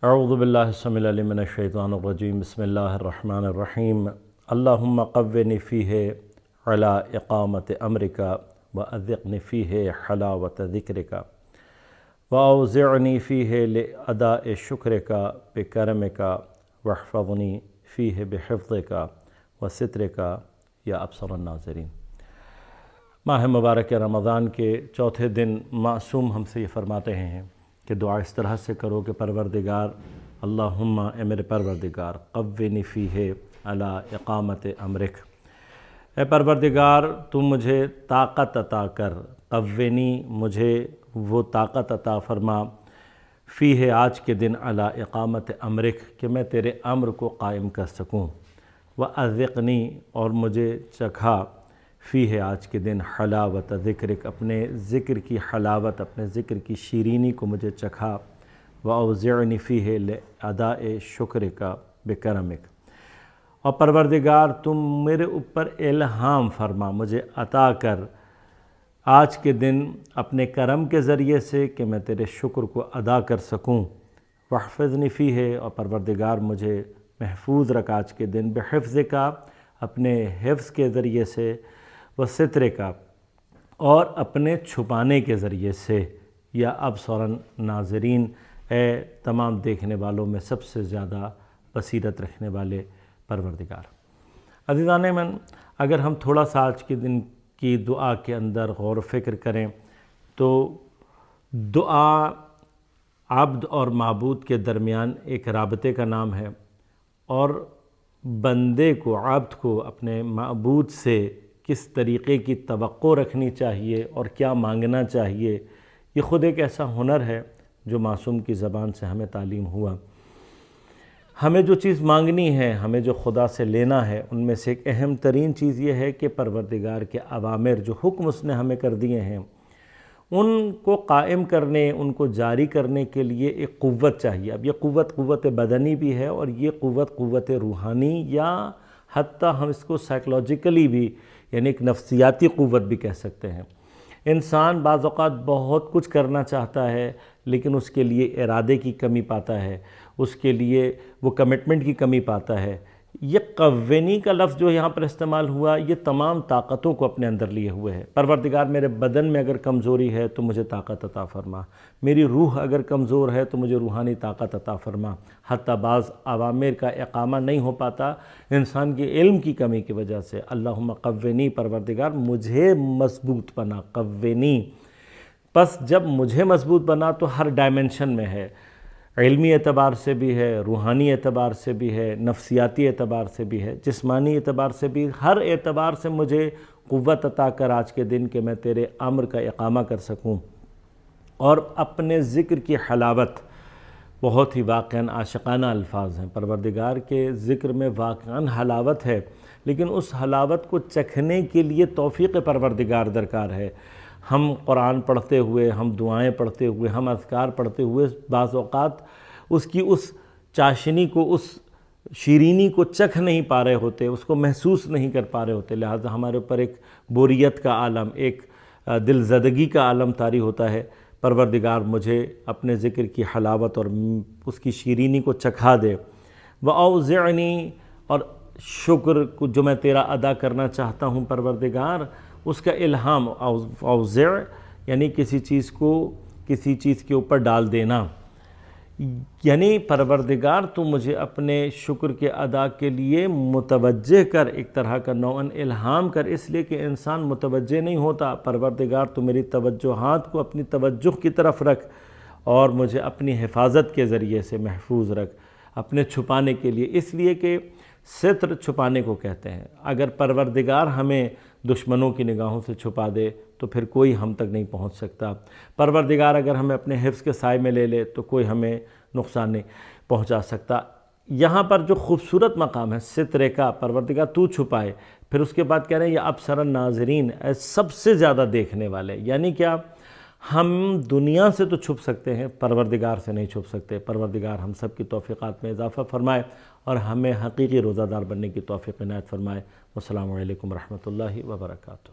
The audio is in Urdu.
اعوذ باللہ السمیع العلیم من الشیطان الرجیم بسم اللہ الرحمن الرحیم اللہم قوّنی فیہ علی اقامت امرک واذقنی فیہ حلاوت ذکرک واوزعنی فیہ لاداء شکرک بکرمک واحفظنی فیہ بحفظک وسترک یا ابصر الناظرین۔ ماہ مبارک رمضان کے چوتھے دن معصوم ہم سے یہ فرماتے ہیں کہ دعا اس طرح سے کرو کہ پروردگار اللہم اے میرے پروردگار قوّنی فیہ علی اقامت امرک، اے پروردگار تو مجھے طاقت عطا کر، قوّنی مجھے وہ طاقت عطا فرما، فیہ آج کے دن علی اقامت امرک کہ میں تیرے امر کو قائم کر سکوں، واذقنی اور مجھے چکھا، فیہ آج کے دن حلاوت ذکرک اپنے ذکر کی حلاوت، اپنے ذکر کی شیرینی کو مجھے چکھا، واوزعنی فیہ لاداء شکرک بکرمک، اور پروردگار تم میرے اوپر الہام فرما، مجھے عطا کر آج کے دن اپنے کرم کے ذریعے سے کہ میں تیرے شکر کو ادا کر سکوں، واحفظنی فیہ اور پروردگار مجھے محفوظ رکھ آج کے دن، بحفظک اپنے حفظ کے ذریعے سے، وسترک اور اپنے چھپانے کے ذریعے سے، یا ابصر الناظرین اے تمام دیکھنے والوں میں سب سے زیادہ بصیرت رکھنے والے پروردگار۔ عزیزان من، اگر ہم تھوڑا سا آج کے دن کی دعا کے اندر غور و فکر کریں تو دعا عبد اور معبود کے درمیان ایک رابطے کا نام ہے، اور بندے کو، عبد کو اپنے معبود سے کس طریقے کی توقع رکھنی چاہیے اور کیا مانگنا چاہیے، یہ خود ایک ایسا ہنر ہے جو معصوم کی زبان سے ہمیں تعلیم ہوا۔ ہمیں جو چیز مانگنی ہے، ہمیں جو خدا سے لینا ہے، ان میں سے ایک اہم ترین چیز یہ ہے کہ پروردگار کے اوامر جو حکم اس نے ہمیں کر دیے ہیں ان کو قائم کرنے، ان کو جاری کرنے کے لیے ایک قوت چاہیے۔ اب یہ قوت بدنی بھی ہے، اور یہ قوت روحانی، یا حتیٰ ہم اس کو سائیکلوجیکلی بھی، یعنی ایک نفسیاتی قوت بھی کہہ سکتے ہیں۔ انسان بعض اوقات بہت کچھ کرنا چاہتا ہے لیکن اس کے لیے ارادے کی کمی پاتا ہے، اس کے لیے وہ کمٹمنٹ کی کمی پاتا ہے۔ یہ قوّنی کا لفظ جو یہاں پر استعمال ہوا، یہ تمام طاقتوں کو اپنے اندر لیے ہوئے ہے۔ پروردگار میرے بدن میں اگر کمزوری ہے تو مجھے طاقت عطا فرما، میری روح اگر کمزور ہے تو مجھے روحانی طاقت عطا فرما۔ حتیٰ بعض اوامر کا اقامہ نہیں ہو پاتا انسان کے علم کی کمی کی وجہ سے، اللہم قوّنی پروردگار مجھے مضبوط بنا، قوّنی۔ پس جب مجھے مضبوط بنا تو ہر ڈائمنشن میں ہے، علمی اعتبار سے بھی ہے، روحانی اعتبار سے بھی ہے، نفسیاتی اعتبار سے بھی ہے، جسمانی اعتبار سے بھی، ہر اعتبار سے مجھے قوت عطا کر آج کے دن کہ میں تیرے امر کا اقامہ کر سکوں، اور اپنے ذکر کی حلاوت، بہت ہی واقعاً عاشقانہ الفاظ ہیں، پروردگار کے ذکر میں واقعاً حلاوت ہے، لیکن اس حلاوت کو چکھنے کے لیے توفیق پروردگار درکار ہے۔ ہم قرآن پڑھتے ہوئے، ہم دعائیں پڑھتے ہوئے، ہم اذکار پڑھتے ہوئے بعض اوقات اس کی اس چاشنی کو، اس شیرینی کو چکھ نہیں پا رہے ہوتے، اس کو محسوس نہیں کر پا رہے ہوتے، لہٰذا ہمارے اوپر ایک بوریت کا عالم، ایک دل زدگی کا عالم طاری ہوتا ہے۔ پروردگار مجھے اپنے ذکر کی حلاوت اور اس کی شیرینی کو چکھا دے، واوزعنی اور شکر کو جو میں تیرا ادا کرنا چاہتا ہوں پروردگار، اس کا الہام، اوزع یعنی کسی چیز کو کسی چیز کے اوپر ڈال دینا، یعنی پروردگار تو مجھے اپنے شکر کے ادا کے لیے متوجہ کر، ایک طرح کا نوعاً الہام کر، اس لیے کہ انسان متوجہ نہیں ہوتا۔ پروردگار تو میری توجہات کو اپنی توجہ کی طرف رکھ، اور مجھے اپنی حفاظت کے ذریعے سے محفوظ رکھ، اپنے چھپانے کے لیے، اس لیے کہ ستر چھپانے کو کہتے ہیں۔ اگر پروردگار ہمیں دشمنوں کی نگاہوں سے چھپا دے تو پھر کوئی ہم تک نہیں پہنچ سکتا۔ پروردگار اگر ہمیں اپنے حفظ کے سائے میں لے لے تو کوئی ہمیں نقصان نہیں پہنچا سکتا۔ یہاں پر جو خوبصورت مقام ہے سترے کا، پروردگار تو چھپائے، پھر اس کے بعد کہہ رہے ہیں یا ابصر الناظرین اے سب سے زیادہ دیکھنے والے، یعنی کیا؟ ہم دنیا سے تو چھپ سکتے ہیں، پروردگار سے نہیں چھپ سکتے۔ پروردگار ہم سب کی توفیقات میں اضافہ فرمائے اور ہمیں حقیقی روزہ دار بننے کی توفیق عنایت فرمائے۔ والسلام علیکم ورحمۃ اللہ وبرکاتہ۔